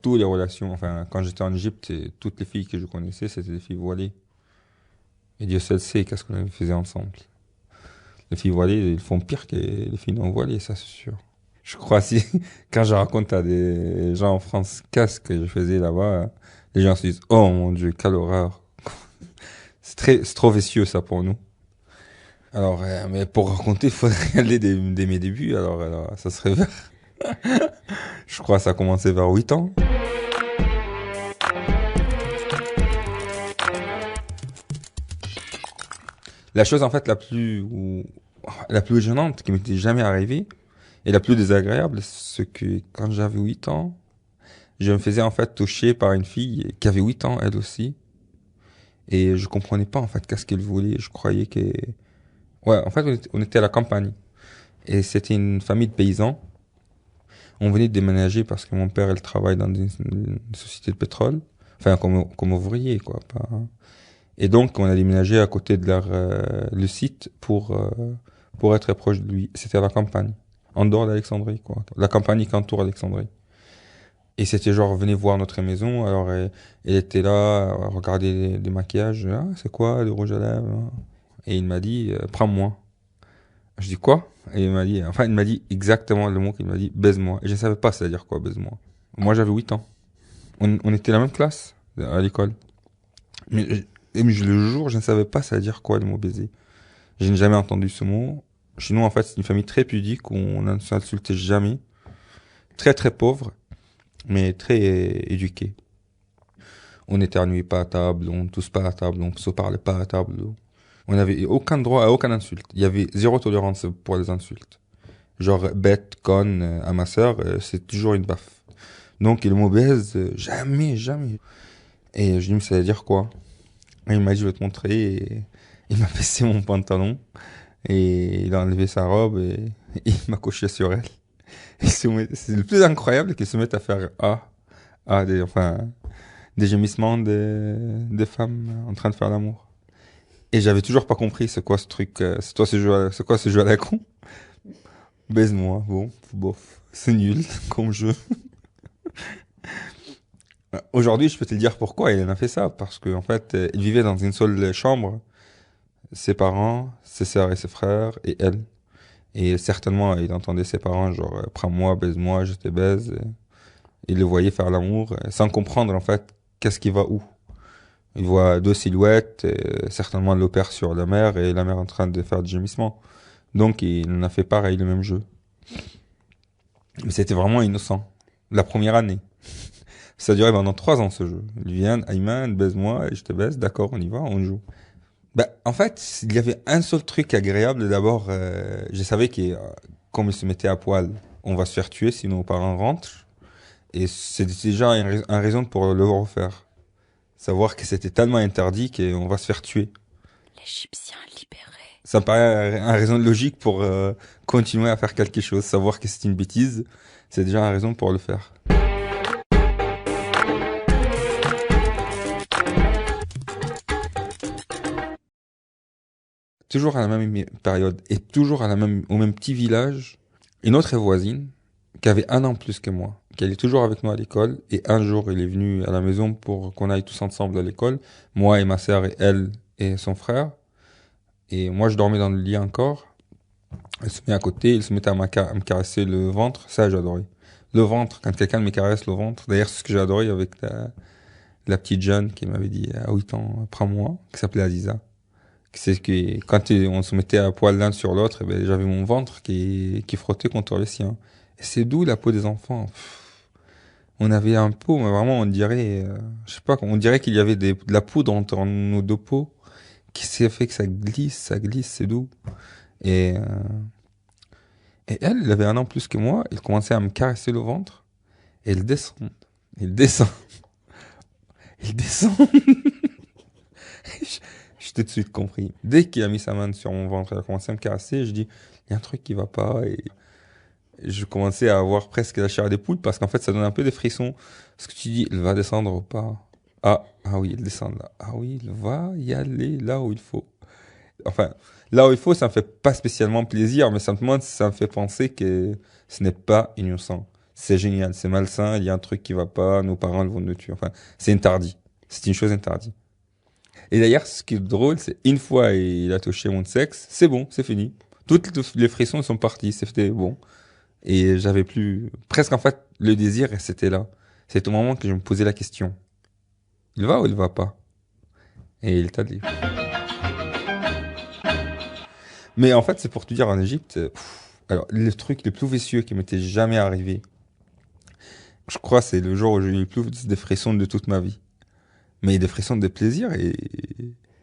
toutes les relations, enfin, quand j'étais en Égypte, toutes les filles que je connaissais, c'était des filles voilées. Et Dieu seul sait qu'est-ce qu'on faisait ensemble. Les filles voilées, ils font pire que les filles non voilées, ça c'est sûr. Je crois si, quand je raconte à des gens en France qu'est-ce que je faisais là-bas, les gens se disent, oh mon Dieu, quelle horreur. C'est trop vicieux ça pour nous. Alors, mais pour raconter, il faudrait aller dès mes débuts. Alors, ça serait vers, je crois, que ça a commencé vers 8 ans. La chose, en fait, la plus gênante qui m'était jamais arrivée, et la plus désagréable, c'est que quand j'avais 8 ans, je me faisais, en fait, toucher par une fille qui avait 8 ans, elle aussi. Et je comprenais pas, en fait, qu'est-ce qu'elle voulait. Je croyais que, ouais, en fait, on était à la campagne. Et c'était une famille de paysans. On venait de déménager parce que mon père, il travaille dans une société de pétrole. Enfin, comme ouvrier, quoi. Pas, hein. Et donc, on a déménagé à côté de le site pour être proche de lui. C'était à la campagne. En dehors d'Alexandrie, quoi. La campagne qui entoure Alexandrie. Et c'était genre, venez voir notre maison. Alors, elle était là, à regarder des maquillages. Ah, c'est quoi, le rouge à lèvres? Hein. Et il m'a dit, prends-moi. Je dis quoi? Et il m'a dit exactement le mot qu'il m'a dit, baise-moi. Et je ne savais pas c'est-à-dire quoi, baise-moi. Moi, j'avais 8 ans. On était la même classe à l'école. Mais, le jour, je ne savais pas c'est-à-dire quoi le mot baiser. Je n'ai jamais entendu ce mot. Chez nous, en fait, c'est une famille très pudique où on ne s'insultait jamais. Très, très pauvre, mais très éduqué. On n'éternuait pas à table, on ne tousse pas à table, on ne se parlait pas à table. On n'avait aucun droit à aucune insulte. Il y avait zéro tolérance pour les insultes. Genre bête, conne à ma sœur, c'est toujours une baffe. Donc le mot baise, jamais, jamais. Et je lui ai dit, mais ça veut dire quoi? Et il m'a dit, je vais te montrer. Et il m'a baissé mon pantalon. Et il a enlevé sa robe et il m'a couché sur elle. C'est le plus incroyable qu'il se mette à faire enfin, des gémissements des femmes en train de faire l'amour. Et j'avais toujours pas compris c'est quoi ce truc, c'est quoi ce jeu à la con? Baise-moi, bon, bof, c'est nul comme jeu. Aujourd'hui, je peux te dire pourquoi il en a fait ça. Parce qu'en fait, il vivait dans une seule chambre. Ses parents, ses sœurs et ses frères, et elle. Et certainement, il entendait ses parents, genre, prends-moi, baise-moi, je te baise. Et il le voyait faire l'amour, sans comprendre, en fait, qu'est-ce qui va où. Il voit deux silhouettes, certainement le père sur la mère, et la mère en train de faire du gémissement. Donc, il en a fait pareil, le même jeu. Mais c'était vraiment innocent. La première année. Ça a duré pendant 3 ans, ce jeu. Ils viennent, Ayman, baise-moi, et je te baise, d'accord, on y va, on joue. Bah, en fait, il y avait un seul truc agréable. D'abord, je savais que, comme il se mettait à poil, on va se faire tuer si nos parents rentrent. Et c'est déjà un raison pour le refaire. Savoir que c'était tellement interdit qu'on va se faire tuer. L'Égyptien libéré. Ça me paraît un raison logique pour continuer à faire quelque chose. Savoir que c'est une bêtise, c'est déjà un raison pour le faire. Toujours à la même période et toujours au même petit village, une autre voisine qui avait 1 an plus que moi, qui allait toujours avec nous à l'école. Et un jour, il est venu à la maison pour qu'on aille tous ensemble à l'école. Moi et ma sœur et elle et son frère. Et moi, je dormais dans le lit encore. Elle se met à côté, il se mettait à me caresser le ventre. Ça, j'adorais. Le ventre, quand quelqu'un me caresse le ventre. D'ailleurs, c'est ce que j'ai adoré avec la petite jeune qui m'avait dit à 8 ans, prends-moi, qui s'appelait Aziza. C'est que quand on se mettait à poil l'un sur l'autre, eh ben, j'avais mon ventre qui frottait contre le sien. Et c'est doux la peau des enfants. On avait un pot, mais vraiment on dirait, je sais pas, on dirait qu'il y avait de la poudre entre nos deux peaux qui s'est fait que ça glisse, c'est doux. Et, euh, et elle avait 1 an plus que moi, il commençait à me caresser le ventre et il descend, il descend, il descend. J'ai tout de suite compris. Dès qu'il a mis sa main sur mon ventre, il a commencé à me caresser, je dis, il y a un truc qui va pas. Et je commençais à avoir presque la chair des poules parce qu'en fait, ça donne un peu des frissons. Parce que tu dis, il va descendre ou pas? Ah oui, il descend là. Ah oui, il va y aller là où il faut. Enfin, là où il faut, ça me fait pas spécialement plaisir, mais simplement, ça me fait penser que ce n'est pas innocent. c'est génial, c'est malsain, il y a un truc qui va pas, nos parents vont nous tuer. Enfin, c'est interdit. C'est une chose interdite. Et d'ailleurs, ce qui est drôle, c'est une fois il a touché mon sexe, c'est bon, c'est fini. Toutes les frissons sont partis, c'était bon. Et j'avais plus, presque en fait, le désir, c'était là. C'est au moment que je me posais la question. Il va ou il va pas? Et il t'a dit. Mais en fait, c'est pour te dire, en Égypte, alors, le truc le plus vicieux qui m'était jamais arrivé, je crois, c'est le jour où j'ai eu le plus de frissons de toute ma vie. Mais des frissons de plaisir et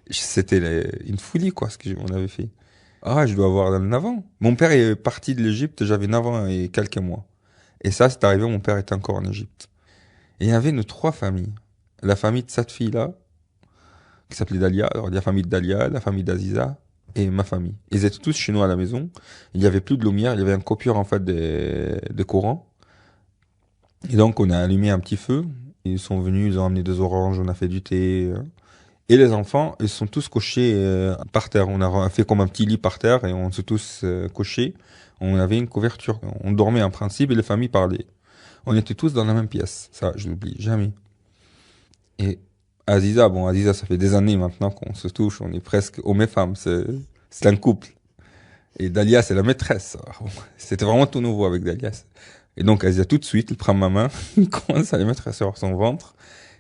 c'était une folie, quoi, ce qu'on avait fait. Ah, je dois avoir 9 ans. Mon père est parti de l'Égypte, j'avais 9 ans et quelques mois. Et ça, c'est arrivé, mon père était encore en Égypte. Et il y avait nos 3 familles. La famille de cette fille-là, qui s'appelait Dalia, alors il y a la famille de Dalia, la famille d'Aziza, et ma famille. Ils étaient tous chez nous à la maison. Il y avait plus de lumière, il y avait un coupure, en fait, de courant. Et donc, on a allumé un petit feu. Ils sont venus, ils ont amené des oranges, on a fait du thé. Et les enfants, ils sont tous couchés par terre. On a fait comme un petit lit par terre et on s'est tous couchés. On avait une couverture. On dormait en principe et les familles parlaient. On était tous dans la même pièce. Ça, je l'oublie jamais. Et Aziza, ça fait des années maintenant qu'on se touche. On est presque homme et femme. C'est un couple. Et Dalia, c'est la maîtresse. Alors, c'était vraiment tout nouveau avec Dalia. Et donc, Aziza, tout de suite, il prend ma main, il commence à les mettre sur son ventre.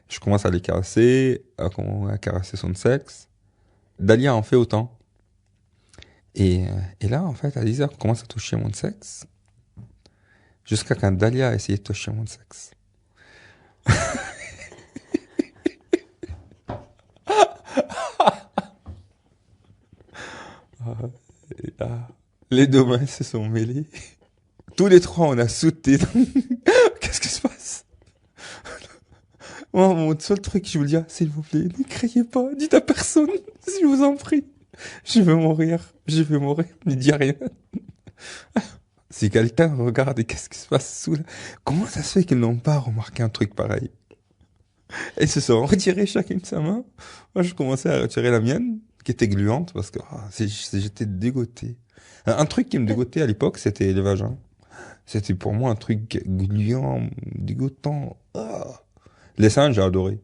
Je commence à les caresser, à caresser son sexe. Dalia en fait autant. Et là, en fait, Aziza commence à toucher mon sexe. Jusqu'à quand Dalia a essayé de toucher mon sexe. Et là, les deux mains se sont mêlées. Tous les trois, on a sauté. Qu'est-ce qui se passe? Moi, mon seul truc, je vous dis, s'il vous plaît, ne criez pas, dites à personne, si je vous en prie. Je vais mourir, ne dis rien. Si quelqu'un regarde et qu'est-ce qui se passe sous là, comment ça se fait qu'ils n'ont pas remarqué un truc pareil? Ils se sont retirés chacune de sa main. Moi, je commençais à retirer la mienne, qui était gluante, parce que j'étais dégoûté. Un truc qui me dégoûtait à l'époque, c'était les vagins. C'était pour moi un truc gluant, dégoûtant. Ah. Les seins, j'ai adoré.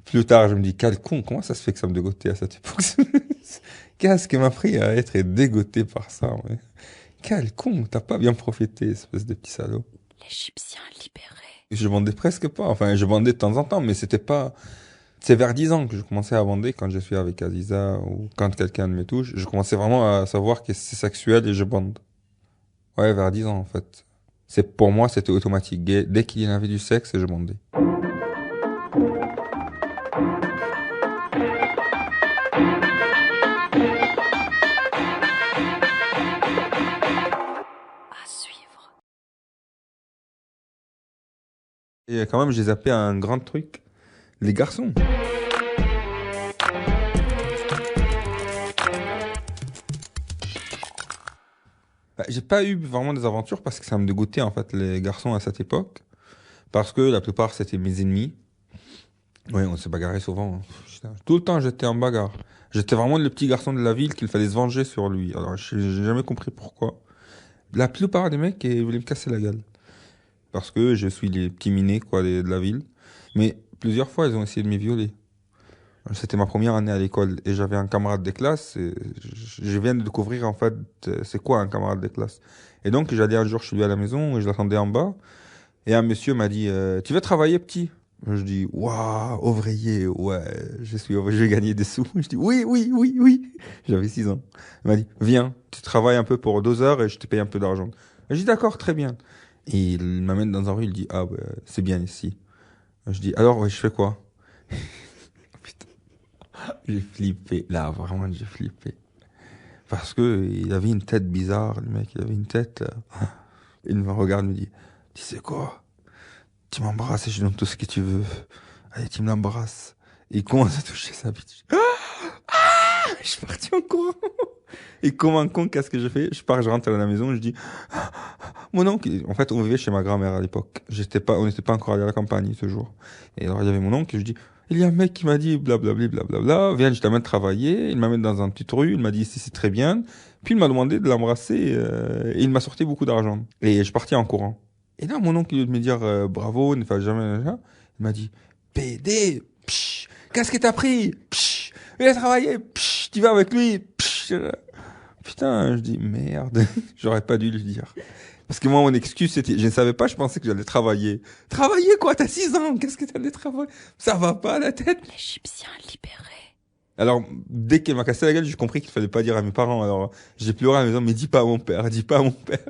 Plus tard, je me dis, quel con, comment ça se fait que ça me dégoûtait à cette époque? Qu'est-ce qui m'a pris à être dégoûté par ça, ouais. Quel con, t'as pas bien profité, espèce de petit salaud. L'Égyptien libéré. Je vendais presque pas, enfin, je vendais de temps en temps, mais c'était pas... C'est vers 10 ans que je commençais à vendre quand je suis avec Aziza ou quand quelqu'un me touche. Je commençais vraiment à savoir que c'est sexuel et je bande. Ouais, vers 10 ans, en fait. Pour moi, c'était automatique. Dès qu'il y avait du sexe, je bandais. À suivre. Et quand même, j'ai zappé un grand truc. Les garçons. Bah, j'ai pas eu vraiment des aventures parce que ça me dégoûtait en fait les garçons à cette époque. Parce que la plupart c'était mes ennemis. Oui, on s'est bagarré souvent. Putain, tout le temps j'étais en bagarre. J'étais vraiment le petit garçon de la ville qu'il fallait se venger sur lui. Alors j'ai jamais compris pourquoi. La plupart des mecs ils voulaient me casser la gueule. Parce que je suis les petits minés quoi de la ville. Mais plusieurs fois ils ont essayé de me violer. C'était ma première année à l'école et j'avais un camarade de classe. Et je viens de découvrir en fait c'est quoi un camarade de classe. Et donc j'allais un jour chez lui à la maison et je l'attendais en bas. Et un monsieur m'a dit tu veux travailler petit? Je dis waouh ouvrier ouais je vais gagner des sous. Je dis oui. J'avais 6 ans. Il m'a dit viens tu travailles un peu pour 2 heures et je te paye un peu d'argent. Je dis d'accord très bien. Et il m'amène dans un rue il dit ah ouais c'est bien ici. Je dis alors ouais, je fais quoi? J'ai flippé. Là, vraiment, j'ai flippé. Parce que il avait une tête bizarre, le mec. Il avait une tête. Il me regarde, il me dit, tu sais quoi? Tu m'embrasses et je donne tout ce que tu veux. Allez, tu me l'embrasses. Et il commence à toucher sa bite. Je suis parti en courant. Et comme un con, qu'est-ce que je fais? Je rentre à la maison, je dis, mon oncle, en fait, on vivait chez ma grand-mère à l'époque. On n'était pas encore allé à la campagne ce jour. Et alors, il y avait mon oncle, et je dis, il y a un mec qui m'a dit, blablabla, blablabla, viens, je t'amène travailler. Il m'amène dans une petite rue, il m'a dit, ici, c'est très bien. Puis il m'a demandé de l'embrasser, et il m'a sorti beaucoup d'argent. Et je partais en courant. Et là, mon oncle, au lieu de me dire bravo, ne fais jamais, il m'a dit PD, psh, qu'est-ce que t'as pris? Psh, il a travaillé, psh, tu vas avec lui, psh. Putain, je dis merde, j'aurais pas dû lui dire. Parce que moi, mon excuse, c'était, je ne savais pas, je pensais que j'allais travailler. Travailler quoi? T'as 6 ans, qu'est-ce que t'allais travailler? Ça va pas la tête? L'Égyptien libéré. Alors, dès qu'elle m'a cassé la gueule, j'ai compris qu'il fallait pas dire à mes parents. Alors, j'ai pleuré à la maison, mais dis pas à mon père, dis pas à mon père.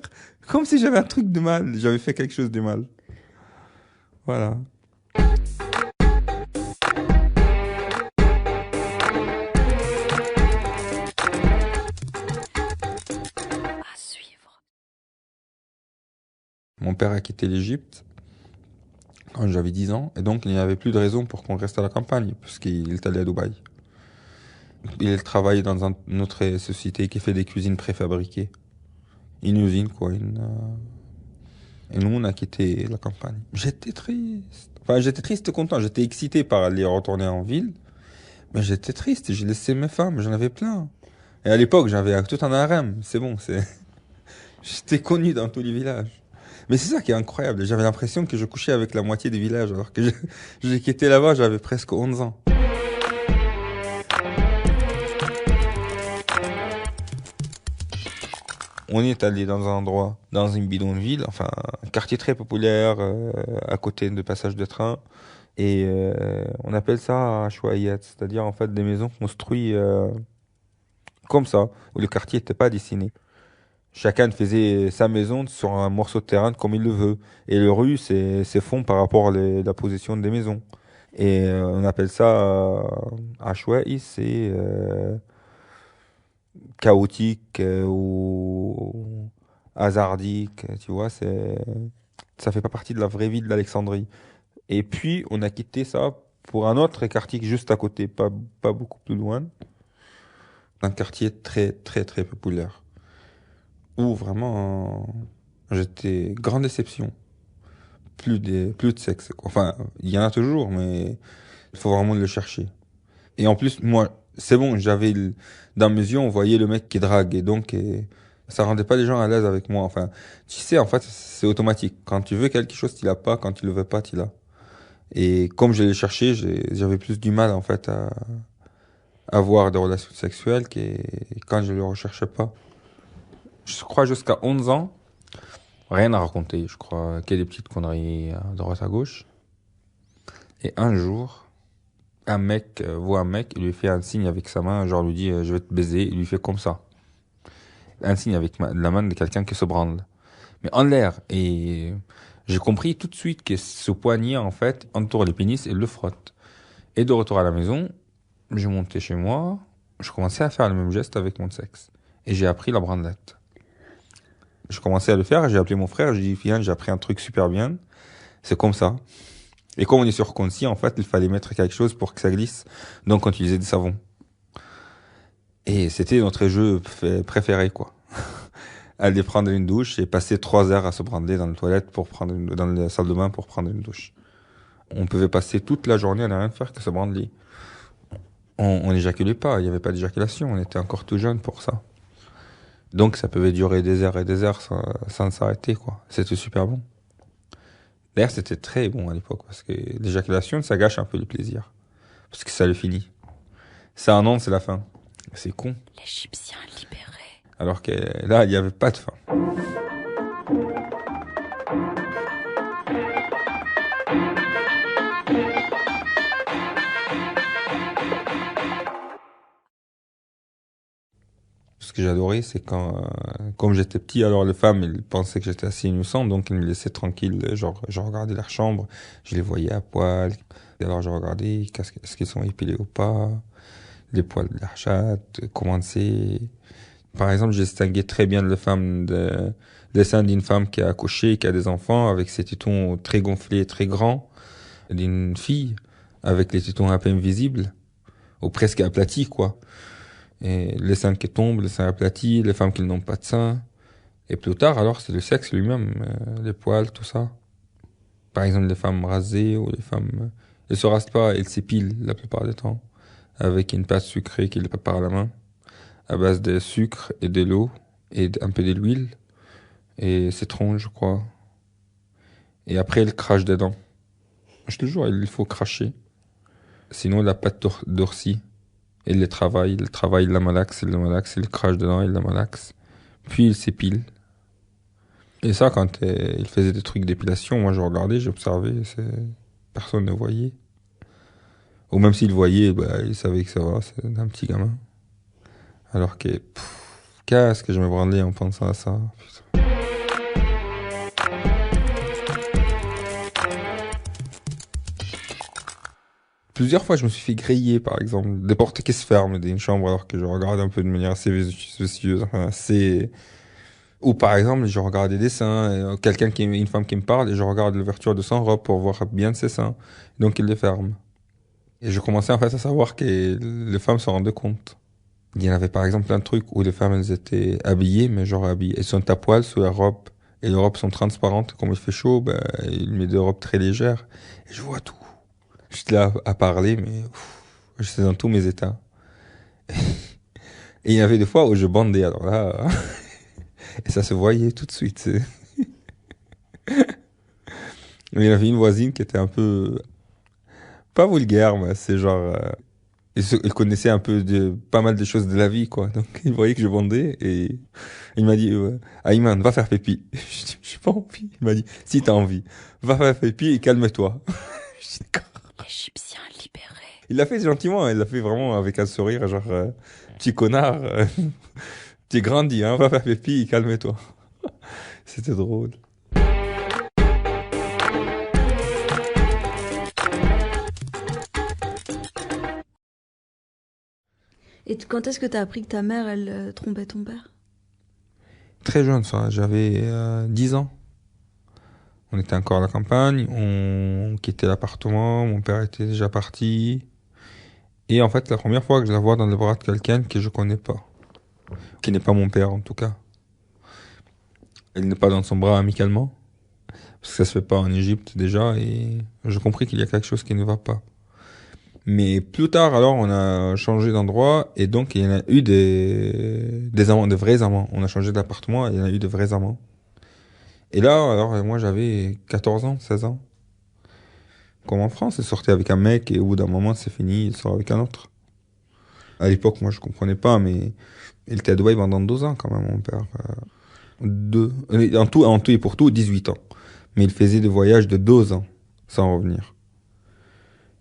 Comme si j'avais un truc de mal, j'avais fait quelque chose de mal. Voilà. À suivre. Mon père a quitté l'Égypte quand j'avais 10 ans, et donc il n'y avait plus de raison pour qu'on reste à la campagne, puisqu'il est allé à Dubaï. Il travaille dans une autre société qui fait des cuisines préfabriquées. Une usine, quoi. Et nous, on a quitté la campagne. J'étais triste. Enfin, j'étais triste et content. J'étais excité par aller retourner en ville. Mais j'étais triste. J'ai laissé mes femmes. J'en avais plein. Et à l'époque, j'avais tout un harem. C'est bon, c'est... J'étais connu dans tous les villages. Mais c'est ça qui est incroyable. J'avais l'impression que je couchais avec la moitié des villages, alors que j'ai quitté là-bas, j'avais presque 11 ans. On est allé dans un endroit, dans une bidonville, enfin, un quartier très populaire, à côté de passage de train. Et on appelle ça Ashwayat, c'est-à-dire en fait des maisons construites comme ça, où le quartier n'était pas dessiné. Chacun faisait sa maison sur un morceau de terrain comme il le veut. Et le rue, c'est fond par rapport à la position des maisons. Et on appelle ça Ashwa'i, c'est chaotique ou hasardique, tu vois, ça fait pas partie de la vraie ville d'Alexandrie. Et puis, on a quitté ça pour un autre quartier juste à côté, pas beaucoup plus loin. Un quartier très, très, très populaire. Où vraiment, j'étais grande déception. Plus de sexe, quoi. Enfin, il y en a toujours, mais il faut vraiment le chercher. Et en plus, moi, c'est bon, dans mes yeux, on voyait le mec qui drague, et donc, ça rendait pas les gens à l'aise avec moi. Enfin, tu sais, en fait, c'est automatique. Quand tu veux quelque chose, tu l'as pas. Quand tu le veux pas, tu l'as. Et comme je l'ai cherché, j'avais plus du mal, en fait, à avoir des relations sexuelles quand je le recherchais pas. Je crois jusqu'à 11 ans, rien à raconter. Je crois qu'il y a des petites conneries à droite à gauche. Et un jour, un mec voit un mec, il lui fait un signe avec sa main, genre lui dit je vais te baiser, il lui fait comme ça. Un signe avec la main de quelqu'un qui se branle. Mais en l'air. Et j'ai compris tout de suite que ce poignet, en fait, entoure les pénis et le frotte. Et de retour à la maison, je montais chez moi, je commençais à faire le même geste avec mon sexe. Et j'ai appris la branlette. Je commençais à le faire, j'ai appelé mon frère, j'ai dit, viens, j'ai appris un truc super bien. C'est comme ça. Et comme on est surconscient, en fait, il fallait mettre quelque chose pour que ça glisse. Donc, on utilisait du savon. Et c'était notre jeu préféré, quoi. Aller prendre une douche et passer 3 heures à se branler dans les toilettes dans la salle de bain pour prendre une douche. On pouvait passer toute la journée à ne rien faire que se branler. On n'éjaculait pas, il n'y avait pas d'éjaculation, on était encore tout jeune pour ça. Donc ça pouvait durer des heures et des heures sans s'arrêter, quoi. C'était super bon. D'ailleurs, c'était très bon à l'époque, parce que l'éjaculation, ça gâche un peu le plaisir. Parce que ça le finit. Ça un an, c'est la fin. C'est con. L'Égyptien libéré. Alors que là, il n'y avait pas de fin. Ce que j'adorais, c'est comme j'étais petit, alors les femmes, elles pensaient que j'étais assez innocent, donc elles me laissaient tranquille. Genre, je regardais leur chambre, je les voyais à poil. Et alors, je regardais, est-ce qu'ils sont épilés ou pas, les poils de leur chatte, comment c'est. Par exemple, je distinguais très bien les seins d'une femme qui a accouché, qui a des enfants, avec ses tétons très gonflés, très grands, d'une fille, avec les tétons à peine visibles, ou presque aplatis, quoi. Et les seins qui tombent, les seins aplatis, les femmes qui n'ont pas de seins. Et plus tard, alors, c'est le sexe lui-même, les poils, tout ça. Par exemple, les femmes rasées ou les femmes... elles se rasent pas, elles s'épilent la plupart du temps, avec une pâte sucrée qu'ils préparent à la main, à base de sucre et de l'eau, et un peu de l'huile, et citron, je crois. Et après, elle crache dedans. Je te jure, il faut cracher. Sinon, la pâte durcit. Il travaille, il la malaxe, il crache dedans, il la malaxe. Puis il s'épile. Et ça, quand il faisait des trucs d'épilation, moi je regardais, j'observais, personne ne voyait. Ou même s'il voyait, bah, il savait que ça va, c'est un petit gamin. Alors que, qu'est-ce que je me branlais en pensant à ça. Putain. Plusieurs fois, je me suis fait griller, par exemple, des portes qui se ferment d'une chambre alors que je regarde un peu de manière assez vicieuse, enfin, assez... Ou par exemple, je regarde des dessins, une femme qui me parle, et je regarde l'ouverture de son robe pour voir bien de ses seins. Donc il les ferme. Et je commençais en fait à savoir que les femmes se rendaient compte. Il y en avait par exemple plein de trucs où les femmes elles étaient habillées, mais genre habillées. Elles sont à poil sous la robe. Et les robes sont transparentes. Comme il fait chaud, ben, il met des robes très légères. Et je vois tout. J'étais là à parler, mais j'étais dans tous mes états. Et il y avait des fois où je bandais. Alors là, et ça se voyait tout de suite. Mais il y avait une voisine qui était un peu, pas vulgaire, mais c'est genre, il connaissait un peu pas mal de choses de la vie, quoi. Donc, il voyait que je vendais et il m'a dit, Ayman, va faire pipi. Je dis, j'ai pas envie. Il m'a dit, si t'as envie, va faire pipi et calme-toi. Je dis, d'accord. L'Égyptien libéré. Il l'a fait gentiment, il l'a fait vraiment avec un sourire, genre, petit connard, t'es grandi, hein, va faire pipi et calme-toi. C'était drôle. Et quand est-ce que t'as appris que ta mère, elle trompait ton père? Très jeune, ça, j'avais 10 ans. On était encore à la campagne, on quittait l'appartement, mon père était déjà parti. Et en fait, la première fois que je la vois dans les bras de quelqu'un que je connais pas, qui n'est pas mon père en tout cas, elle n'est pas dans son bras amicalement, parce que ça se fait pas en Égypte déjà, et j'ai compris qu'il y a quelque chose qui ne va pas. Mais plus tard, alors, on a changé d'endroit, et donc il y en a eu des amants, de vrais amants. On a changé d'appartement, et il y en a eu de vrais amants. Et là, alors, moi j'avais 14 ans, 16 ans. Comme en France, il sortait avec un mec et au bout d'un moment, c'est fini, il sort avec un autre. À l'époque, moi, je comprenais pas, mais il était à Dubaï pendant 12 ans quand même, mon père. En tout et pour tout, 18 ans. Mais il faisait des voyages de 12 ans sans revenir.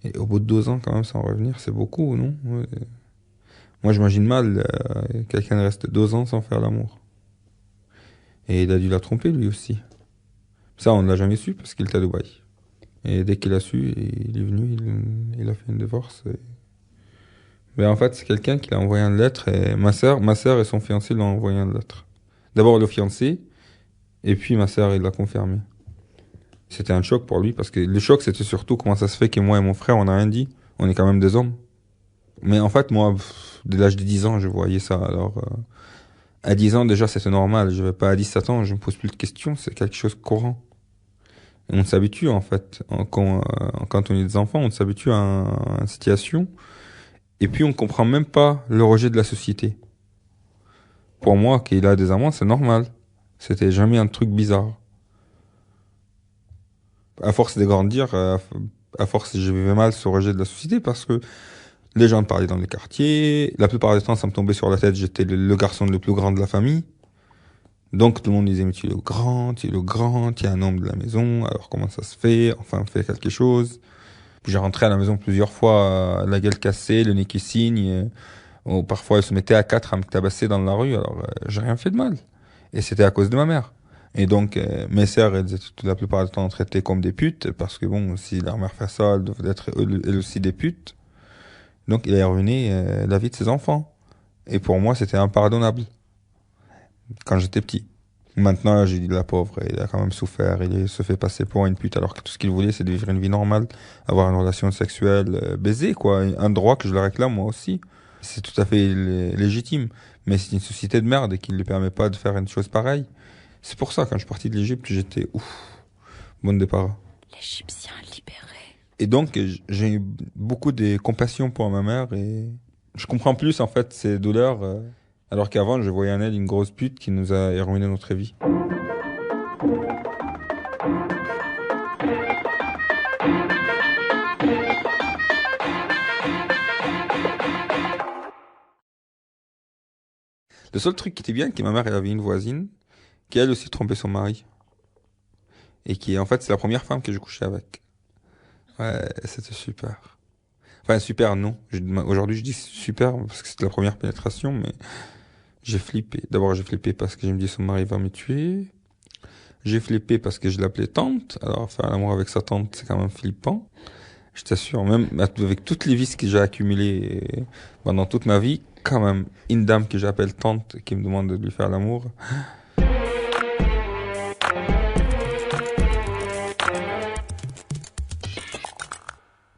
Et au bout de 12 ans, quand même, sans revenir, c'est beaucoup, non? Ouais. Moi, j'imagine mal quelqu'un reste 12 ans sans faire l'amour. Et il a dû la tromper, lui aussi. Ça, on ne l'a jamais su parce qu'il était à Dubaï. Et dès qu'il a su, il est venu, il a fait une divorce. Mais en fait, c'est quelqu'un qui l'a envoyé une lettre et ma sœur et son fiancé l'ont envoyé une lettre. D'abord le fiancé, et puis ma sœur, il l'a confirmé. C'était un choc pour lui parce que le choc, c'était surtout comment ça se fait que moi et mon frère, on n'a rien dit. On est quand même des hommes. Mais en fait, moi, dès l'âge de 10 ans, je voyais ça. Alors, à 10 ans, déjà, c'était normal. Je vais pas à 17 ans, je me pose plus de questions. C'est quelque chose de courant. Et on s'habitue, en fait. Quand on est des enfants, on s'habitue à une situation. Et puis, on comprend même pas le rejet de la société. Pour moi, qu'il a des amants, c'est normal. C'était jamais un truc bizarre. À force de grandir, à force, je vivais mal ce rejet de la société parce que les gens me parlaient dans les quartiers. La plupart du temps, ça me tombait sur la tête. J'étais le garçon le plus grand de la famille. Donc, tout le monde disait, mais tu es le grand, tu es le grand, tu es un homme de la maison. Alors, comment ça se fait? Enfin, fais quelque chose. Puis j'ai rentré à la maison plusieurs fois, la gueule cassée, le nez qui signe. Ou parfois, elle se mettait à quatre à me tabasser dans la rue. Alors, j'ai rien fait de mal. Et c'était à cause de ma mère. Et donc, mes sœurs, elles étaient la plupart du temps traitées comme des putes, parce que bon, si leur mère fait ça, elles doivent être elles aussi des putes. Donc, il a ruiné la vie de ses enfants. Et pour moi, c'était impardonnable. Quand j'étais petit. Maintenant, là, j'ai dit la pauvre, il a quand même souffert, il se fait passer pour une pute, alors que tout ce qu'il voulait, c'est de vivre une vie normale, avoir une relation sexuelle, baiser, quoi. Un droit que je le réclame, moi aussi. C'est tout à fait légitime. Mais c'est une société de merde et qui ne lui permet pas de faire une chose pareille. C'est pour ça, quand je suis parti de l'Égypte, j'étais bon départ. L'Égyptien libéré. Et donc, j'ai eu beaucoup de compassion pour ma mère et je comprends plus, en fait, ses douleurs, alors qu'avant, je voyais en elle une grosse pute qui nous a ruiné notre vie. Le seul truc qui était bien, c'est que ma mère, elle avait une voisine qui elle aussi trompait son mari. Et qui, en fait, c'est la première femme que j'ai couché avec. Ouais, c'était super. Enfin, super, non. Aujourd'hui, je dis super parce que c'était la première pénétration, mais j'ai flippé. D'abord, j'ai flippé parce que je me dis son mari va me tuer. J'ai flippé parce que je l'appelais tante. Alors, faire l'amour avec sa tante, c'est quand même flippant. Je t'assure, même avec toutes les vices que j'ai accumulées pendant toute ma vie, quand même, une dame que j'appelle tante qui me demande de lui faire l'amour.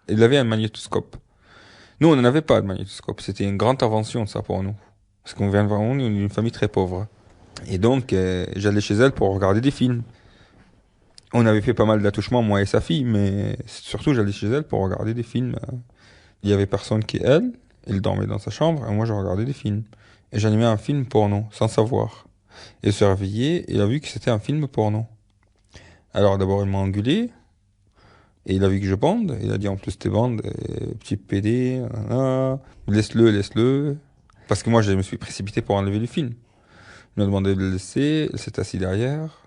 Il avait un magnétoscope. Nous, on n'en avait pas de magnétoscope. C'était une grande invention, ça, pour nous. Parce qu'on vient vraiment d'une famille très pauvre. Et donc, j'allais chez elle pour regarder des films. On avait fait pas mal d'attouchements, moi et sa fille, mais surtout, j'allais chez elle pour regarder des films. Il y avait personne qui, elle dormait dans sa chambre, et moi, je regardais des films. Et j'animais un film porno, sans savoir. Et se réveillé, il a vu que c'était un film porno. Alors, d'abord, il m'a engueulé, et il a vu que je bande, il a dit en plus t'es bande, petit PD, nanana, laisse-le, laisse-le. Parce que moi je me suis précipité pour enlever le film. Il m'a demandé de le laisser, il s'est assis derrière.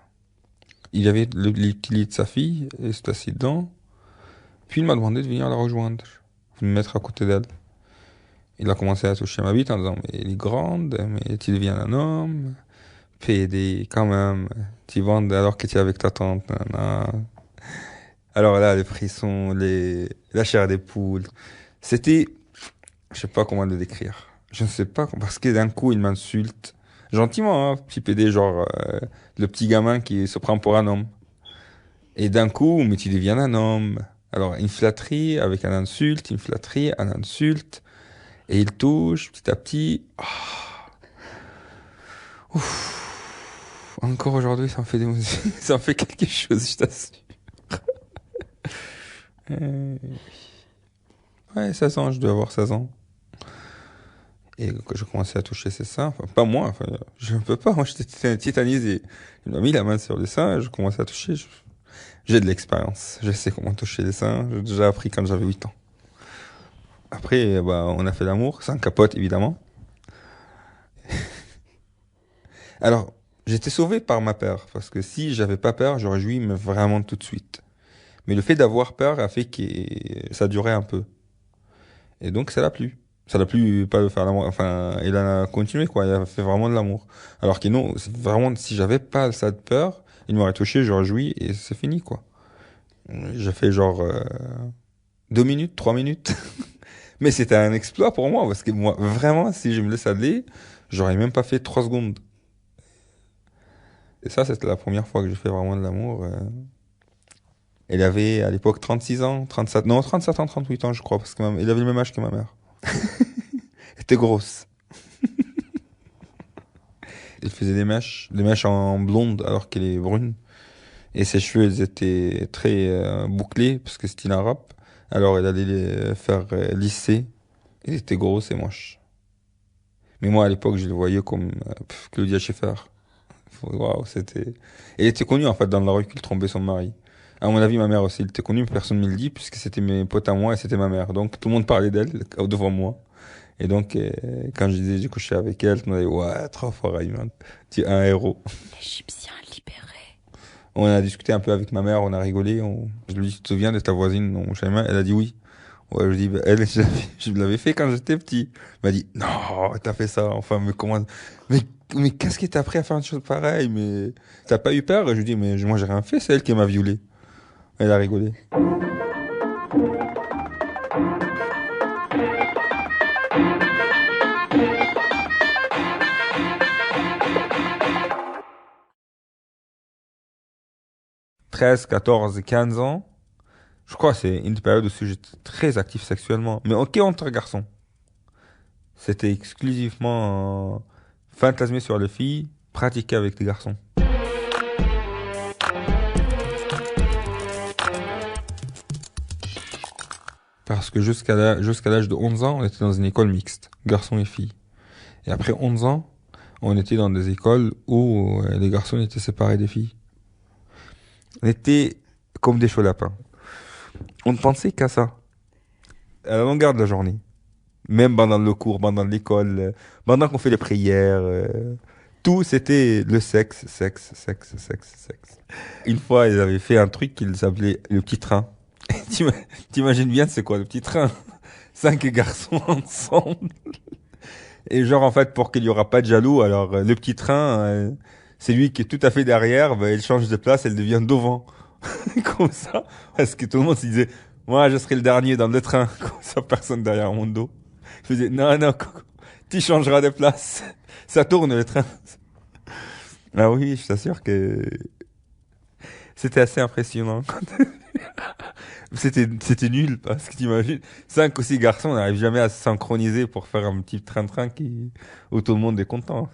Il y avait les petits lits de sa fille, il s'est assis dedans. Puis il m'a demandé de venir la rejoindre, de me mettre à côté d'elle. Il a commencé à toucher ma bite en disant mais elle est grande, mais tu deviens un homme, PD quand même, tu bandes alors que tu es avec ta tante, nanana. Alors là, les frissons, la chair des poules. C'était, je sais pas comment le décrire. Je ne sais pas, parce que d'un coup, il m'insulte. Gentiment, hein, petit PD, genre, le petit gamin qui se prend pour un homme. Et d'un coup, mais tu deviens un homme. Alors, une flatterie avec un insulte, une flatterie, un insulte. Et il touche petit à petit. Ah. Ouf. Encore aujourd'hui, ça me fait ça me fait quelque chose, je t'assure. Ouais, 16 ans, je dois avoir 16 ans. Et quand je commençais à toucher ses seins, enfin, pas moi, enfin, je ne peux pas, moi j'étais tétanisé. Il m'a mis la main sur les seins et je commençais à toucher. J'ai de l'expérience, je sais comment toucher les seins, j'ai déjà appris quand j'avais 8 ans. Après, bah, on a fait l'amour, sans capote évidemment. Alors, j'étais sauvé par ma peur, parce que si j'avais pas peur, j'aurais joui mais vraiment tout de suite. Mais le fait d'avoir peur a fait que ça durait un peu. Et donc ça l'a plu. Ça l'a plu pas de faire l'amour. Enfin, il a continué quoi. Il a fait vraiment de l'amour. Alors que non, c'est vraiment si j'avais pas ça de peur, il m'aurait touché, j'aurais joui et c'est fini quoi. J'ai fait genre 2 minutes, 3 minutes. Mais c'était un exploit pour moi parce que moi vraiment si je me laisse aller, j'aurais même pas fait 3 secondes. Et ça c'était la première fois que j'ai fait vraiment de l'amour. Elle avait à l'époque 36 ans, 37, non 37 ans, 38 ans je crois parce que il avait le même âge que ma mère. Elle était grosse. Elle faisait des mèches en blonde alors qu'elle est brune. Et ses cheveux, ils étaient très bouclés parce que c'était une arabe. Alors elle allait les faire lisser. Elle était grosse et moche. Mais moi, à l'époque, je le voyais comme Claudia Schiffer. Waouh, c'était... Elle était connue en fait dans la rue qu'il trompait son mari. À mon avis, ma mère aussi, elle était connue, mais personne ne me le dit puisque c'était mes potes à moi et c'était ma mère. Donc tout le monde parlait d'elle devant moi. Et donc, quand je disais j'ai couché avec elle, tout le monde disait ouais, trop fort, Ayman. Tu es un héros. L'Égyptien libéré. On a discuté un peu avec ma mère, on a rigolé. Je lui ai dit, tu te souviens de ta voisine, mon Shaima? Elle a dit oui. Ouais, je lui ai dit, bah, elle, je l'avais fait quand j'étais petit. Elle m'a dit, non, t'as fait ça. Enfin, mais comment, mais qu'est-ce qui t'a appris à faire une chose pareille? Mais t'as pas eu peur? Et je lui ai dit, mais moi, j'ai rien fait, c'est elle qui m'a violé. Elle a rigolé. Treize, 14, 15 ans. Je crois que c'est une période où j'étais très actif sexuellement. Mais ok, entre garçons. C'était exclusivement fantasmer sur les filles, pratiquer avec les garçons. Parce que jusqu'à l'âge de 11 ans, on était dans une école mixte, garçons et filles. Et après 11 ans, on était dans des écoles où les garçons étaient séparés des filles. On était comme des chauds lapins. On ne pensait qu'à ça. À la longueur de la journée. Même pendant le cours, pendant l'école, pendant qu'on fait les prières, tout c'était le sexe, sexe, sexe, sexe, sexe. Une fois, ils avaient fait un truc qu'ils appelaient le petit train. T'ima- T'imagines bien c'est quoi le petit train? 5 garçons ensemble. Et genre en fait pour qu'il y aura pas de jaloux, alors le petit train, c'est lui qui est tout à fait derrière, bah, il change de place, elle devient devant. Comme ça, parce que tout le monde se disait, moi je serai le dernier dans le train, comme ça personne derrière mon dos. Je faisais, non, non, Coco, tu changeras de place. Ça tourne le train. Ah oui, je t'assure que c'était assez impressionnant. C'était nul, parce que t'imagines, 5 ou 6 garçons, on n'arrive jamais à se synchroniser pour faire un petit train-train où tout le monde est content.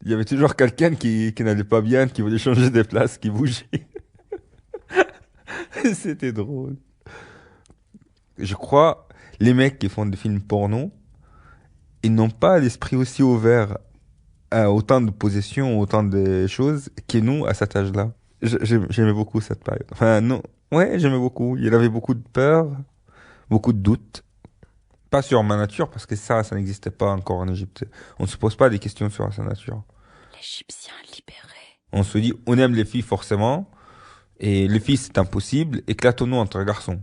Il y avait toujours quelqu'un qui n'allait pas bien, qui voulait changer de place, qui bougeait. C'était drôle. Je crois, les mecs qui font des films porno, ils n'ont pas l'esprit aussi ouvert à autant de possessions, autant de choses que nous à cet âge-là. J'aimais beaucoup cette période. Enfin, non. Ouais, j'aimais beaucoup. Il y avait beaucoup de peur, beaucoup de doutes. Pas sur ma nature, parce que ça n'existait pas encore en Égypte. On ne se pose pas des questions sur sa nature. L'Égyptien libéré. On se dit, on aime les filles forcément, et les filles c'est impossible, éclatons-nous entre garçons.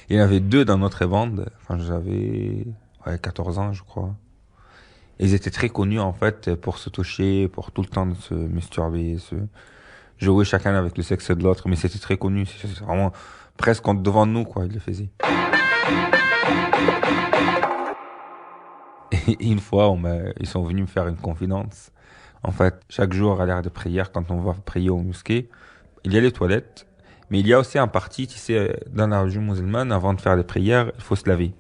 Il y en avait 2 dans notre bande. Enfin, j'avais 14 ans, je crois. Et ils étaient très connus, en fait, pour se toucher, pour tout le temps se masturber, se jouer chacun avec le sexe de l'autre. Mais c'était très connu. C'est vraiment presque devant nous, quoi, ils le faisaient. Et une fois, ils sont venus me faire une confidence. En fait, chaque jour à l'heure de prière, quand on va prier au mosquée, il y a les toilettes, mais il y a aussi un parti, tu sais, dans la religion musulmane, avant de faire les prières, il faut se laver.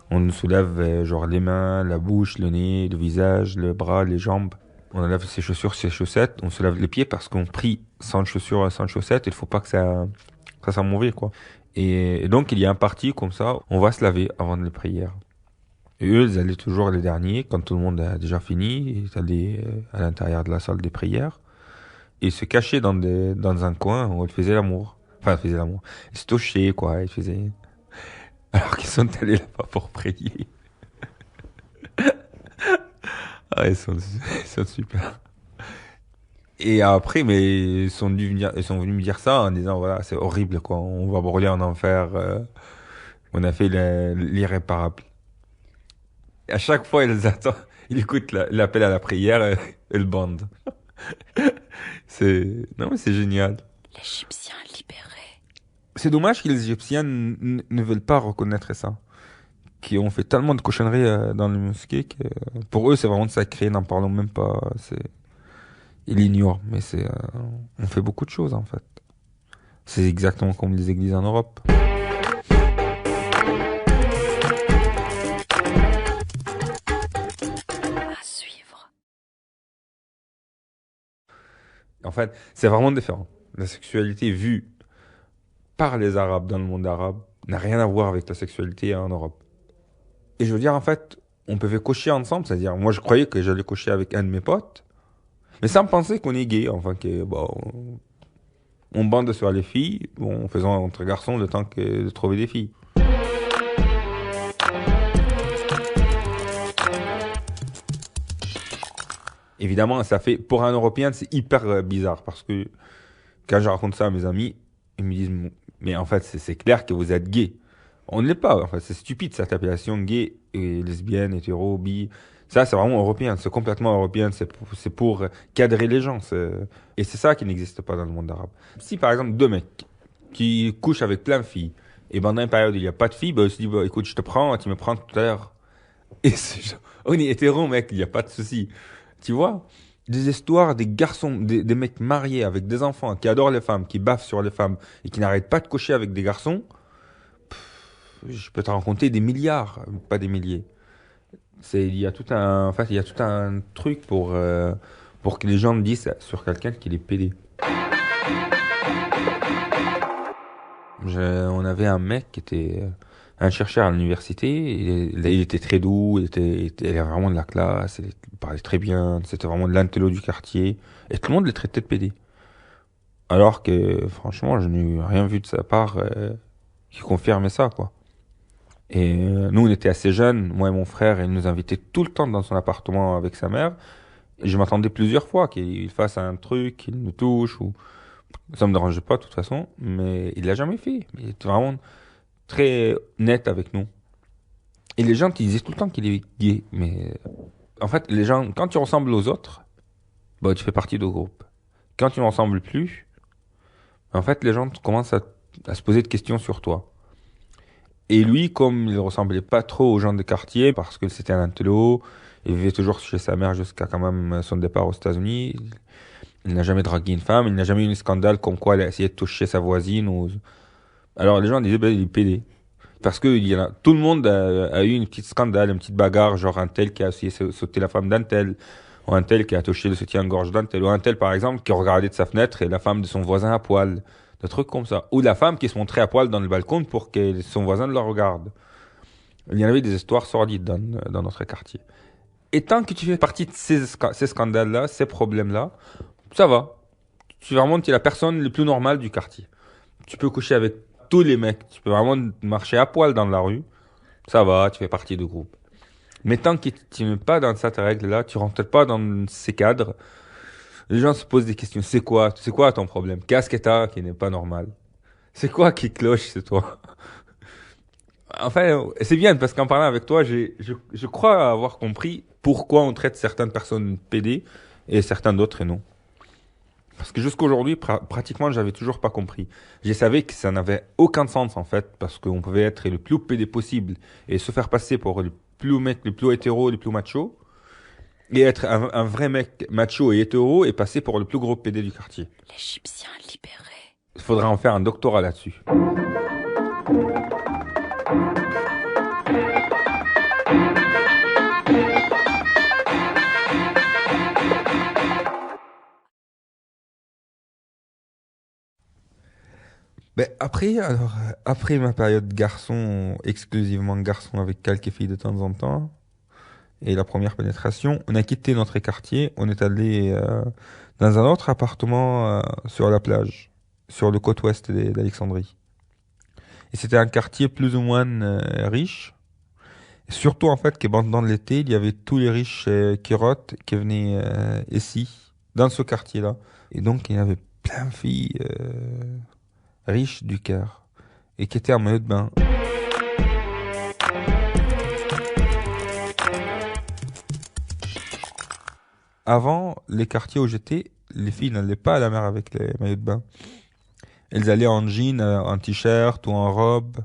On se lave genre les mains, la bouche, le nez, le visage, le bras, les jambes. On lave ses chaussures, ses chaussettes. On se lave les pieds parce qu'on prie sans chaussures, sans chaussettes. Il faut pas que ça soit mauvais, quoi. Et donc, il y a un parti comme ça, on va se laver avant les prières. Et eux, ils allaient toujours les derniers, quand tout le monde a déjà fini, ils allaient à l'intérieur de la salle des prières. Et ils se cachaient dans un coin où ils faisaient l'amour. Enfin, ils faisaient l'amour. Ils se touchaient, quoi. Ils faisaient... Alors qu'ils sont allés là-bas pour prier. Ah, ils sont super. Et après, mais ils sont venus me dire ça en disant, voilà, c'est horrible, quoi. On va brûler en enfer. On a fait l'irréparable. Et à chaque fois, ils écoutent l'appel à la prière et le bandent. Non, mais c'est génial. L'Égyptien libéré. C'est dommage que les Égyptiens ne veulent pas reconnaître ça. Qui ont fait tellement de cochonneries dans les mosquées que pour eux, c'est vraiment sacré, n'en parlons même pas. Ils l'ignorent, mais on fait beaucoup de choses, en fait. C'est exactement comme les églises en Europe. À suivre. En fait, c'est vraiment différent. La sexualité vue par les Arabes dans le monde arabe n'a rien à voir avec la sexualité en Europe. Et je veux dire, en fait, on pouvait coucher ensemble, c'est-à-dire, moi je croyais que j'allais coucher avec un de mes potes, mais sans penser qu'on est gay, enfin, que, bon, on bande sur les filles, en faisant entre garçons le temps de trouver des filles. Évidemment, ça fait, pour un Européen, c'est hyper bizarre, parce que quand je raconte ça à mes amis, ils me disent, mais en fait, c'est clair que vous êtes gay. On ne l'est pas, en fait, c'est stupide cette appellation gay et lesbienne, hétéro, bi. Ça, c'est vraiment européen, c'est complètement européen, c'est pour cadrer les gens. Et c'est ça qui n'existe pas dans le monde arabe. Si par exemple 2 mecs qui couchent avec plein de filles, et pendant une période où il n'y a pas de filles, bah, ils se disent, bah, écoute, je te prends, tu me prends tout à l'heure. Et on est hétéro, mec, il n'y a pas de souci. Tu vois? Des histoires des garçons, des mecs mariés avec des enfants, qui adorent les femmes, qui baffent sur les femmes, et qui n'arrêtent pas de coucher avec des garçons. Je peux te raconter des milliards, pas des milliers. Il y a en fait, il y a tout un truc pour que les gens me disent sur quelqu'un qu'il est pédé. On avait un mec qui était un chercheur à l'université. Il était très doux, il avait vraiment de la classe, il parlait très bien, c'était vraiment de l'intello du quartier. Et tout le monde le traitait de PD. Alors que, franchement, je n'ai rien vu de sa part qui confirmait ça, quoi. Et nous, on était assez jeunes, moi et mon frère, et il nous invitait tout le temps dans son appartement avec sa mère. Et je m'attendais plusieurs fois qu'il fasse un truc, qu'il nous touche, ou ça me dérangeait pas de toute façon, mais il l'a jamais fait. Il était vraiment très net avec nous. Et les gens qui disaient tout le temps qu'il est gay, mais en fait, les gens, quand tu ressembles aux autres, bah, tu fais partie du groupe. Quand tu ne ressembles plus, en fait, les gens commencent à se poser des questions sur toi. Et lui, comme il ressemblait pas trop aux gens de quartier, parce que c'était un intello, il vivait toujours chez sa mère jusqu'à quand même son départ aux États-Unis. Il n'a jamais dragué une femme, il n'a jamais eu un scandale comme quoi il a essayé de toucher sa voisine. Alors les gens disaient, ben, il est pédé. Parce que tout le monde a eu une petite scandale, une petite bagarre, genre un tel qui a essayé de sauter la femme d'un tel, ou un tel qui a touché le soutien-gorge d'un tel, ou un tel par exemple qui regardait de sa fenêtre et la femme de son voisin à poil. Des trucs comme ça. Ou la femme qui se montrait à poil dans le balcon pour que son voisin la regarde. Il y en avait des histoires sordides dans notre quartier. Et tant que tu fais partie de ces scandales-là, ces problèmes-là, ça va. Tu vraiment, tu es la personne la plus normale du quartier. Tu peux coucher avec tous les mecs. Tu peux vraiment marcher à poil dans la rue. Ça va, tu fais partie du groupe. Mais tant que tu n'es pas dans cette règle-là, tu rentres pas dans ces cadres, les gens se posent des questions. C'est quoi ton problème? Qu'est-ce que t'as qui n'est pas normal? C'est quoi qui cloche, c'est toi? Enfin, c'est bien parce qu'en parlant avec toi, je crois avoir compris pourquoi on traite certaines personnes PD et certaines d'autres et non. Parce que jusqu'aujourd'hui, pratiquement, j'avais toujours pas compris. Je savais que ça n'avait aucun sens, en fait, parce qu'on pouvait être le plus PD possible et se faire passer pour le plus mec, le plus hétéro, le plus macho, et être un vrai mec macho et hétéro et passer pour le plus gros PD du quartier. L'Égyptien libéré. Il faudra en faire un doctorat là-dessus. Ben après ma période garçon, exclusivement garçon avec quelques filles de temps en temps, et la première pénétration, on a quitté notre quartier, on est allé dans un autre appartement sur la plage, sur le côte ouest d'Alexandrie. Et c'était un quartier plus ou moins riche. Et surtout en fait que pendant l'été, il y avait tous les riches kirotes qui venaient ici, dans ce quartier-là. Et donc il y avait plein de filles riches du Caire et qui étaient en maillot de bain. Avant, les quartiers où j'étais, les filles n'allaient pas à la mer avec les maillots de bain. Elles allaient en jean, en t-shirt ou en robe.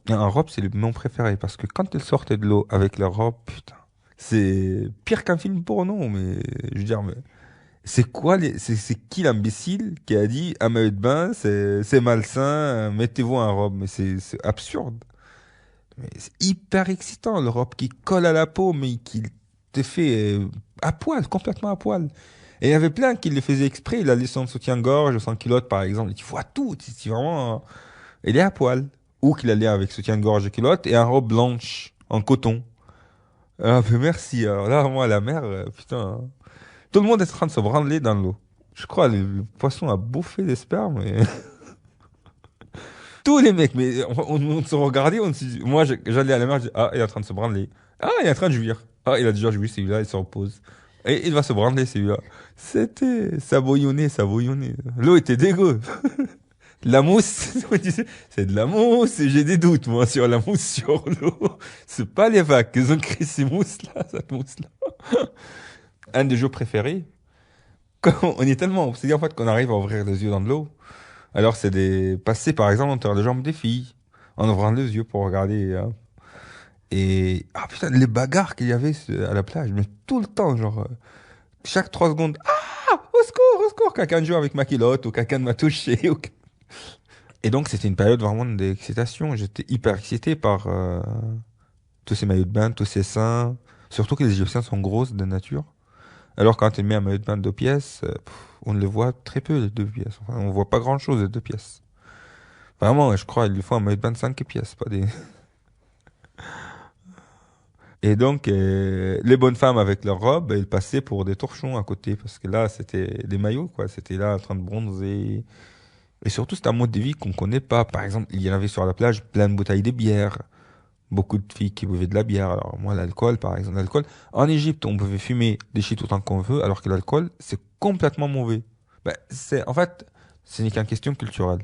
Et en robe, c'est mon préféré parce que quand elles sortaient de l'eau avec leur robe, putain, c'est pire qu'un film porno, mais je veux dire, mais c'est qui l'imbécile qui a dit un maillot de bain, c'est malsain, mettez-vous en robe, mais c'est absurde. Mais c'est hyper excitant, le robe qui colle à la peau, mais qui te fait à poil, complètement à poil. Et il y avait plein qui le faisaient exprès, il allait sans soutien-gorge, sans culotte par exemple, tu vois tout, tu vraiment, il est à poil. Ou qu'il allait avec soutien-gorge et culotte et un robe blanche en coton. Ah, mais merci. Alors là, moi, la mer, putain. Tout le monde est en train de se branler dans l'eau. Je crois le poisson a bouffé des spermes. Et... Tous les mecs, mais on se regardait, moi j'allais à la mer, je dis, ah, il est en train de se branler. Ah, il est en train de jouir. Ah, il a déjà joué celui-là, il se repose. Et il va se branler celui-là. Ça bouillonnait, ça bouillonnait. L'eau était dégueu. La mousse, on disait, c'est de la mousse, et j'ai des doutes, moi, sur la mousse sur l'eau. C'est pas les vagues qu'ils ont créé ces mousses-là, cette mousse-là. Un des jeux préférés, quand on est tellement obsédé, en fait, qu'on arrive à ouvrir les yeux dans de l'eau. Alors, c'est passer, par exemple, entre les jambes des filles, en ouvrant les yeux pour regarder, hein. Et, ah putain, les bagarres qu'il y avait à la plage, mais tout le temps, genre, chaque 3 secondes, ah, au secours, quelqu'un joue avec ma culotte, ou quelqu'un m'a touché, ou... Et donc, c'était une période vraiment d'excitation. J'étais hyper excité par tous ces maillots de bain, tous ces seins. Surtout que les Égyptiens sont grosses de nature. Alors, quand tu mets un maillot de bain de 2 pièces, on le voit très peu, les 2 pièces. Enfin, on voit pas grand-chose, les 2 pièces. Vraiment, je crois, il lui faut un maillot de bain de 5 pièces, pas des... Et donc, les bonnes femmes avec leurs robes, elles passaient pour des torchons à côté, parce que là, c'était des maillots, quoi. C'était là en train de bronzer. Et surtout, c'est un mode de vie qu'on connaît pas. Par exemple, il y en avait sur la plage plein de bouteilles de bière. Beaucoup de filles qui buvaient de la bière. Alors, moi, l'alcool, par exemple, l'alcool. En Égypte, on pouvait fumer des shit autant qu'on veut, alors que l'alcool, c'est complètement mauvais. Ben, en fait, ce n'est qu'une question culturelle.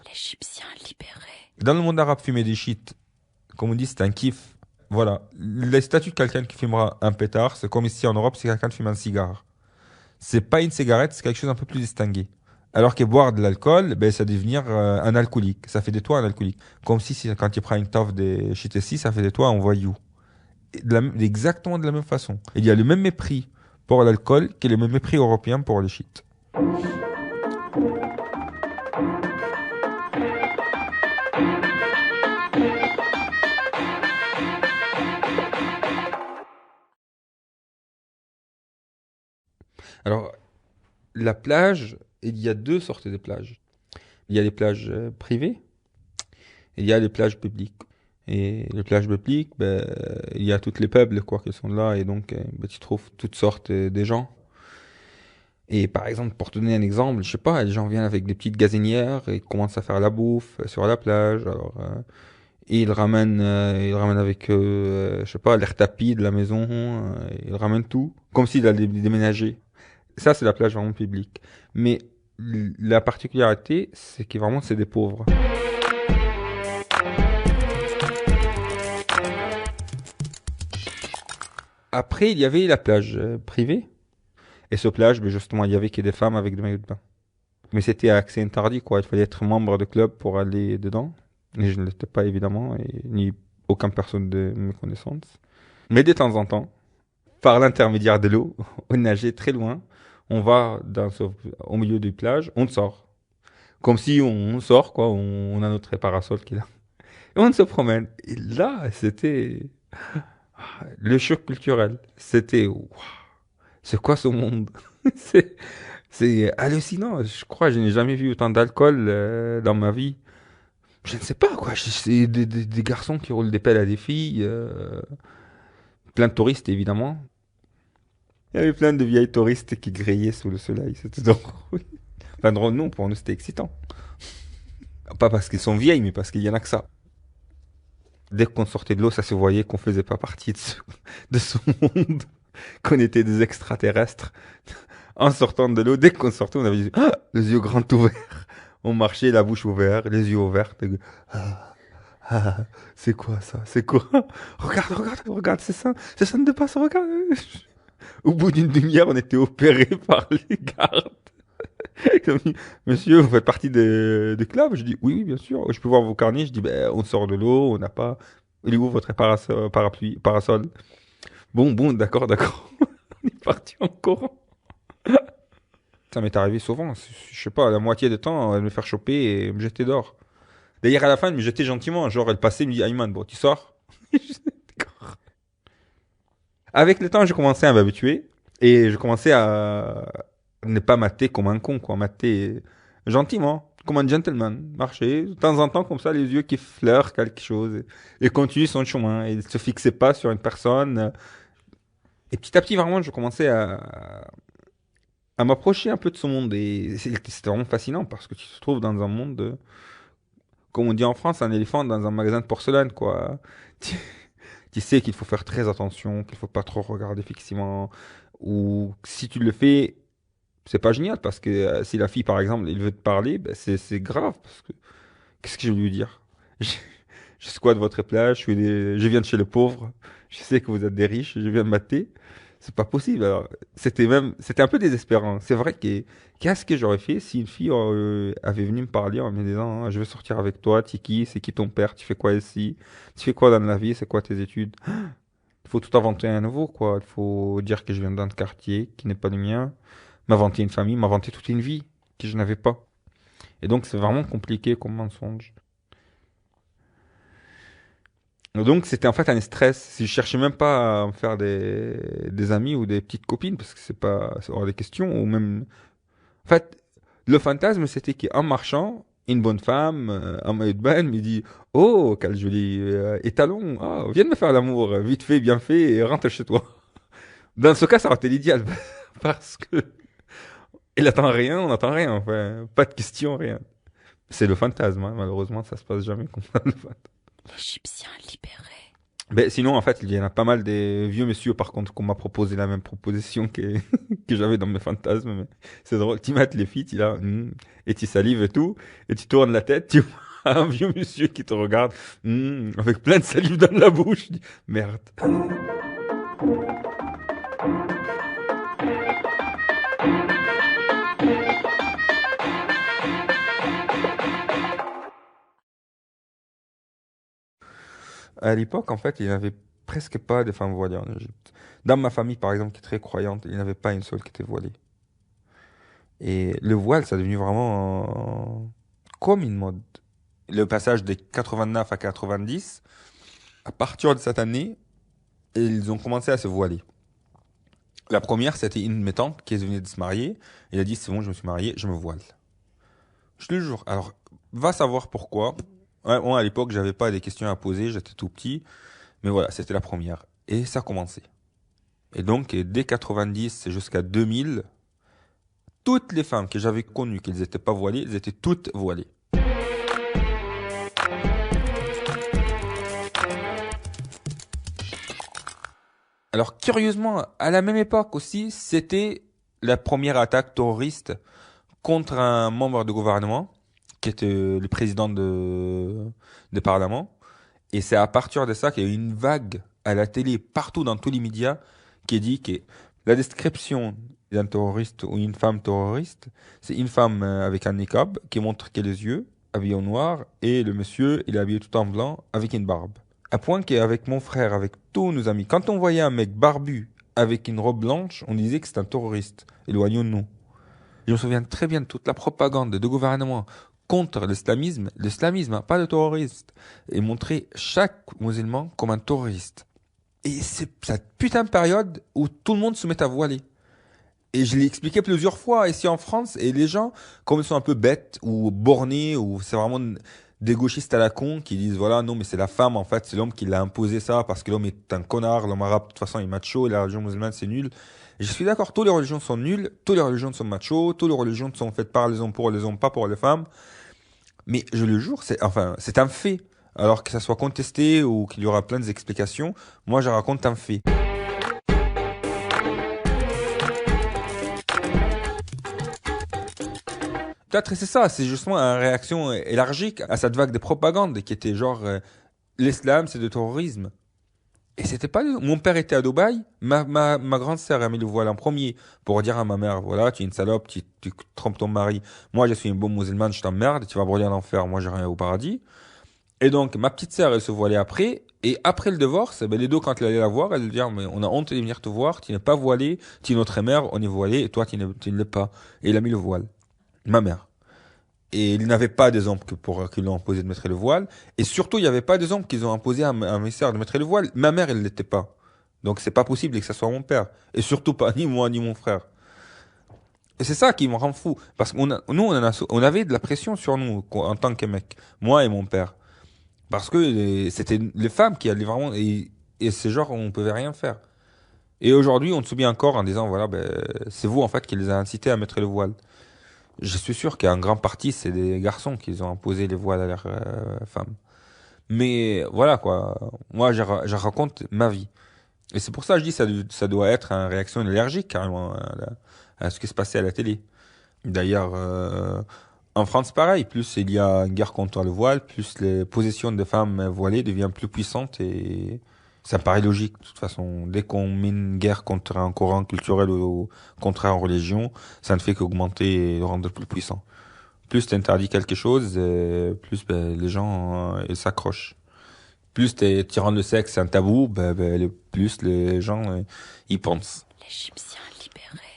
L'Égyptien libéré. Dans le monde arabe, fumer des shit, comme on dit, c'est un kiff. Voilà. Le statut de quelqu'un qui fumera un pétard, c'est comme ici en Europe, c'est quelqu'un qui fume un cigare. C'est pas une cigarette, c'est quelque chose un peu plus distingué. Alors que boire de l'alcool, ben, ça devenir un alcoolique. Ça fait de toi un alcoolique. Comme si quand tu prends une toffe de shit ici, ça fait de toi un voyou. Exactement de la même façon. Il y a le même mépris pour l'alcool que le même mépris européen pour le shit. Alors, la plage, il y a deux sortes de plages. Il y a les plages privées et il y a les plages publiques. Et les plages publiques, ben, il y a toutes les peuples quoi, qui sont là et donc ben, tu trouves toutes sortes de gens. Et par exemple, pour te donner un exemple, je sais pas, les gens viennent avec des petites gazinières et commencent à faire la bouffe sur la plage. Alors, et ils ramènent avec, je sais pas, l'air tapis de la maison, ils ramènent tout, comme s'ils allaient déménager. Ça, c'est la plage vraiment publique. Mais la particularité, c'est que vraiment, c'est des pauvres. Après, il y avait la plage privée. Et ce plage, ben, justement, il y avait que des femmes avec des maillots de bain. Mais c'était à accès interdit, quoi. Il fallait être membre de club pour aller dedans. Et je ne l'étais pas, évidemment, et ni aucune personne de mes connaissances. Mais de temps en temps, par l'intermédiaire de l'eau, on nageait très loin. On va au milieu du plage, on sort. Comme si on sort, quoi. On a notre parasol qui est là. Et on se promène. Et là, c'était le choc culturel. C'était, waouh, c'est quoi ce monde? C'est, c'est hallucinant. Je crois que je n'ai jamais vu autant d'alcool dans ma vie. Je ne sais pas, quoi. C'est des garçons qui roulent des pelles à des filles. Plein de touristes, évidemment. Il y avait plein de vieilles touristes qui grillaient sous le soleil. C'était drôle. Enfin, drôle, non, pour nous, c'était excitant. Pas parce qu'ils sont vieilles, mais parce qu'il y en a que ça. Dès qu'on sortait de l'eau, ça se voyait qu'on faisait pas partie de ce monde, qu'on était des extraterrestres. En sortant de l'eau, dès qu'on sortait, on avait les yeux grands ouverts. On marchait, la bouche ouverte, les yeux ouverts. Ah, ah, c'est quoi ça? C'est quoi? Regarde, regarde, regarde, c'est ça ne passe, regarde. Au bout d'une demi-heure, on était opéré par les gardes. Ils ont dit, monsieur, vous faites partie des clubs? Je dis, oui, oui, bien sûr. Je peux voir vos carnets. Je dis, ben, on sort de l'eau, on n'a pas. Il est où votre parasol? Bon, bon, d'accord, d'accord. On est parti en courant. Ça m'est arrivé souvent. Je sais pas, la moitié du temps, elle me faire choper et me jeter dehors. D'ailleurs, à la fin, elle me jetait gentiment. Genre, elle passait, elle me dit, Ayman, bon, tu sors? Je dis, d'accord. Avec le temps, j'ai commencé à m'habituer et je commençais à ne pas mater comme un con, quoi. Mater gentiment, comme un gentleman. Marcher de temps en temps, comme ça, les yeux qui fleurent quelque chose et continue son chemin. Et il se fixait pas sur une personne. Et petit à petit, vraiment, je commençais à m'approcher un peu de ce monde. Et c'était vraiment fascinant parce que tu te trouves dans un monde de, comme on dit en France, un éléphant dans un magasin de porcelaine, quoi. Tu, tu sais qu'il faut faire très attention, qu'il faut pas trop regarder fixement. Ou si tu le fais, c'est pas génial parce que si la fille, par exemple, il veut te parler, ben c'est grave parce que qu'est-ce que je vais lui dire? Je, je squatte votre plage, je viens de chez le pauvre, je sais que vous êtes des riches, je viens de mater. C'est pas possible. Alors, c'était un peu désespérant. C'est vrai que qu'est-ce que j'aurais fait si une fille avait venu me parler en me disant, je veux sortir avec toi, t'es qui, c'est qui ton père, tu fais quoi ici, tu fais quoi dans la vie, c'est quoi tes études? Il faut tout inventer à nouveau, quoi. Il faut dire que je viens d'un quartier qui n'est pas le mien, m'inventer une famille, m'inventer toute une vie que je n'avais pas. Et donc, c'est vraiment compliqué comme mensonge. Donc, c'était en fait un stress. Si je cherchais même pas à me faire des amis ou des petites copines, parce que c'est hors des questions, ou même. En fait, le fantasme, c'était qu'en marchant, une bonne femme en maillot de bain, elle me dit, oh, quel joli étalon, ah, viens de me faire l'amour, vite fait, bien fait, et rentre chez toi. Dans ce cas, ça aurait été l'idéal, parce que il attend rien, on n'attend rien, enfin, pas de question, rien. C'est le fantasme, hein, malheureusement, ça se passe jamais comme ça, le fantasme. L'Égyptien libéré. Ben, sinon, en fait, il y en a pas mal des vieux messieurs, par contre, qu'on m'a proposé la même proposition que, que j'avais dans mes fantasmes. Mais c'est drôle. Tu mets les filles, tu là, et tu salives et tout, et tu tournes la tête, tu vois un vieux monsieur qui te regarde, avec plein de salive dans la bouche. Je dis, merde. À l'époque, en fait, il n'y avait presque pas de femmes voilées en Égypte. Dans ma famille, par exemple, qui est très croyante, il n'y avait pas une seule qui était voilée. Et le voile, ça est devenu vraiment comme une mode. Le passage de 89 à 90, à partir de cette année, ils ont commencé à se voiler. La première, c'était une de mes tantes qui venait de se marier. Elle a dit, c'est bon, je me suis mariée, je me voile. Je te le jure. Alors, va savoir pourquoi. Ouais, moi, à l'époque, j'avais pas des questions à poser, j'étais tout petit. Mais voilà, c'était la première. Et ça a commencé. Et donc, dès 90 jusqu'à 2000, toutes les femmes que j'avais connues qu'elles n'étaient pas voilées, elles étaient toutes voilées. Alors, curieusement, à la même époque aussi, c'était la première attaque terroriste contre un membre du gouvernement, qui était le président de Parlement. Et c'est à partir de ça qu'il y a eu une vague à la télé, partout dans tous les médias, qui dit que la description d'un terroriste ou une femme terroriste, c'est une femme avec un niqab qui montre qu'elle a les yeux, habillée en noir, et le monsieur, il est habillé tout en blanc, avec une barbe. À point qu'avec mon frère, avec tous nos amis, quand on voyait un mec barbu avec une robe blanche, on disait que c'est un terroriste. Éloignons-nous. Je me souviens très bien de toute la propagande de gouvernement contre l'islamisme, hein, pas le terroriste, et montrer chaque musulman comme un terroriste. Et c'est cette putain de période où tout le monde se met à voiler. Et je l'ai expliqué plusieurs fois ici en France, et les gens, comme ils sont un peu bêtes ou bornés, ou c'est vraiment des gauchistes à la con qui disent voilà, non, mais c'est la femme, en fait, c'est l'homme qui l'a imposé ça parce que l'homme est un connard, l'homme arabe, de toute façon, il est macho, et la religion musulmane, c'est nul. Et je suis d'accord, toutes les religions sont nulles, toutes les religions sont machos, toutes les religions sont faites par les hommes pour les hommes, pas pour les femmes. Mais je le jure, c'est un fait. Alors que ça soit contesté ou qu'il y aura plein d'explications, moi, je raconte un fait. Peut-être c'est ça, c'est justement une réaction élargique à cette vague de propagande qui était genre l'islam c'est du terrorisme. Et c'était pas... Mon père était à Dubaï, ma grande sœur a mis le voile en premier pour dire à ma mère, voilà, tu es une salope, tu trompes ton mari. Moi, je suis une bonne musulmane, je t'emmerde, tu vas brûler en enfer, moi, j'ai rien au paradis. Et donc, ma petite sœur, elle se voilait après, et après le divorce, ben, les deux, quand elle allait la voir, elle lui dit, mais on a honte de venir te voir, tu n'es pas voilée, tu es notre mère, on est voilé, et toi, tu ne l'es pas. Et il a mis le voile. Ma mère. Et il n'avait pas des hommes qui l'ont imposé de mettre le voile. Et surtout, il n'y avait pas des hommes qui ont imposé à mes sœurs de mettre le voile. Ma mère, elle ne l'était pas. Donc, c'est pas possible que ça soit mon père. Et surtout pas ni moi, ni mon frère. Et c'est ça qui me rend fou. Parce que on avait de la pression sur nous, en tant que mec. Moi et mon père. Parce que c'était les femmes qui allaient vraiment, et c'est genre, on pouvait rien faire. Et aujourd'hui, on se souvient encore en disant, voilà, ben, c'est vous, en fait, qui les a incités à mettre le voile. Je suis sûr qu'en grande partie, c'est des garçons qui ont imposé les voiles à leurs femmes. Mais voilà quoi, moi je raconte ma vie. Et c'est pour ça que je dis ça doit être une réaction allergique carrément à ce qui se passait à la télé. D'ailleurs, en France pareil, plus il y a une guerre contre le voile, plus les positions des femmes voilées deviennent plus puissantes et ça me paraît logique. De toute façon, dès qu'on met une guerre contre un courant culturel ou contre une religion, ça ne fait qu'augmenter et le rendre plus puissant. Plus tu interdis quelque chose, plus ben, les gens ils s'accrochent. Plus tu rends le sexe un tabou, plus les gens y pensent. L'Égyptien libéré.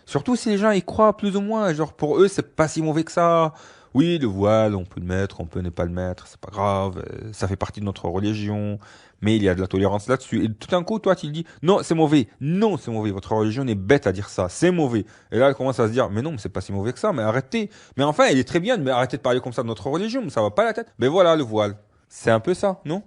Surtout si les gens y croient plus ou moins, genre pour eux c'est pas si mauvais que ça. Oui, le voile, on peut le mettre, on peut ne pas le mettre, c'est pas grave, ça fait partie de notre religion. Mais il y a de la tolérance là-dessus. Et tout d'un coup, toi, tu dis, non, c'est mauvais. Non, c'est mauvais. Votre religion est bête à dire ça. C'est mauvais. Et là, elle commence à se dire, mais non, mais c'est pas si mauvais que ça. Mais arrêtez. Mais enfin, elle est très bien. Mais arrêtez de parler comme ça de notre religion. Mais ça va pas la tête. Mais voilà, le voile. C'est un peu ça, non?